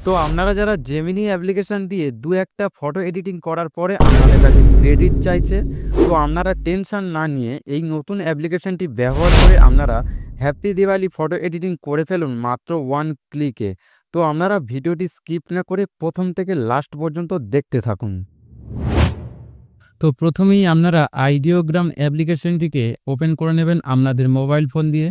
তো আপনারা যারা জেমিনি অ্যাপ্লিকেশন দিয়ে দু একটা ফটো এডিটিং করার পরে আপনাদের কাছে ক্রেডিট চাইছে, তো আপনারা টেনশন না নিয়ে এই নতুন অ্যাপ্লিকেশনটি ব্যবহার করে আপনারা হ্যাপি দিওয়ালি ফটো এডিটিং করে ফেলুন মাত্র 1 ক্লিকে। তো আপনারা ভিডিওটি স্কিপ না করে প্রথম থেকে লাস্ট পর্যন্ত দেখতে থাকুন। তো প্রথমেই আপনারা আইডিওগ্রাম অ্যাপ্লিকেশনটিকে ওপেন করে নেবেন আপনাদের মোবাইল ফোন দিয়ে।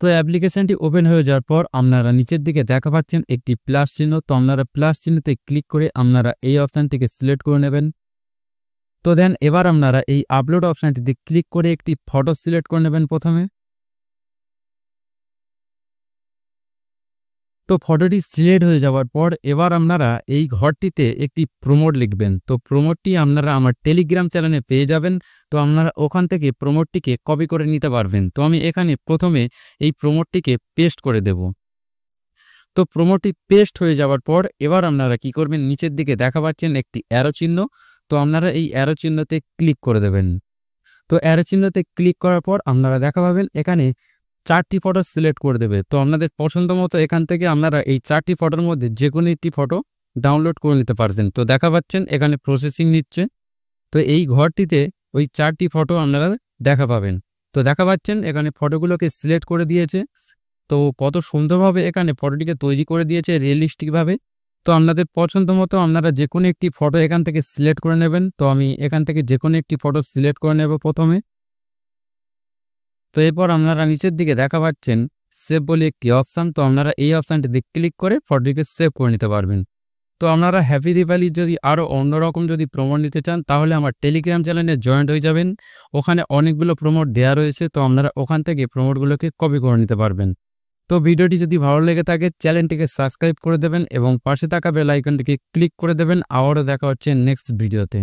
তো অ্যাপ্লিকেশনটি ওপেন হয়ে যাওয়ার পর আপনারা নিচের দিকে দেখা পাচ্ছেন একটি প্লাস চিহ্ন। তো আপনারা প্লাস চিহ্নতে ক্লিক করে আপনারা এই অপশানটিকে সিলেক্ট করে নেবেন। তো দেন এবার আপনারা এই আপলোড অপশানটিতে ক্লিক করে একটি ফটো সিলেক্ট করে নেবেন প্রথমে। তো ফটোটি সিলেক্ট হয়ে যাওয়ার পর এবার আপনারা এই ঘরটিতে একটি প্রমোট লিখবেন। তো প্রমোটটি আপনারা আমার টেলিগ্রাম চ্যানেলে পেয়ে যাবেন। তো আপনারা ওখান থেকে প্রমোটটিকে কপি করে নিতে পারবেন। তো আমি এখানে প্রথমে এই প্রমোটটিকে পেস্ট করে দেব। তো প্রমোটটি পেস্ট হয়ে যাওয়ার পর এবার আপনারা কি করবেন, নিচের দিকে দেখা পাচ্ছেন একটি অ্যারো চিহ্ন। তো আপনারা এই অ্যারো চিহ্নতে ক্লিক করে দেবেন। তো অ্যারো চিহ্নতে ক্লিক করার পর আপনারা দেখা পাবেন এখানে 4টি ফটো সিলেক্ট করে দেবে। তো আপনাদের পছন্দ মতো এখান থেকে আপনারা এই 4টি ফটোর মধ্যে যে কোনো একটি ফটো ডাউনলোড করে নিতে পারছেন। তো দেখা পাচ্ছেন এখানে প্রসেসিং নিচ্ছে। তো এই ঘরটিতে ওই 4টি ফটো আপনারা দেখা পাবেন। তো দেখা পাচ্ছেন এখানে ফটোগুলোকে সিলেক্ট করে দিয়েছে। তো কত সুন্দরভাবে এখানে ফটোটিকে তৈরি করে দিয়েছে রিয়েলিস্টিকভাবে। তো আপনাদের পছন্দ মতো আপনারা যে কোনো একটি ফটো এখান থেকে সিলেক্ট করে নেবেন। তো আমি এখান থেকে যে কোনো একটি ফটো সিলেক্ট করে নেব প্রথমে। তো এরপর আপনারা নিচের দিকে দেখা পাচ্ছেন সেভ বলে একটি অপশান। তো আপনারা এই অপশানটিতে ক্লিক করে ফটোটিকে সেভ করে নিতে পারবেন। তো আপনারা হ্যাপি দিওয়ালি যদি আরও অন্যরকম যদি প্রমোট নিতে চান তাহলে আমার টেলিগ্রাম চ্যানেলে জয়েন্ট হয়ে যাবেন। ওখানে অনেকগুলো প্রমোট দেওয়া রয়েছে। তো আপনারা ওখান থেকে প্রমোটগুলোকে কপি করে নিতে পারবেন। তো ভিডিওটি যদি ভালো লেগে থাকে চ্যানেলটিকে সাবস্ক্রাইব করে দেবেন এবং পাশে থাকা বেল আইকনটিকে ক্লিক করে দেবেন। আবারও দেখা হচ্ছে নেক্সট ভিডিওতে।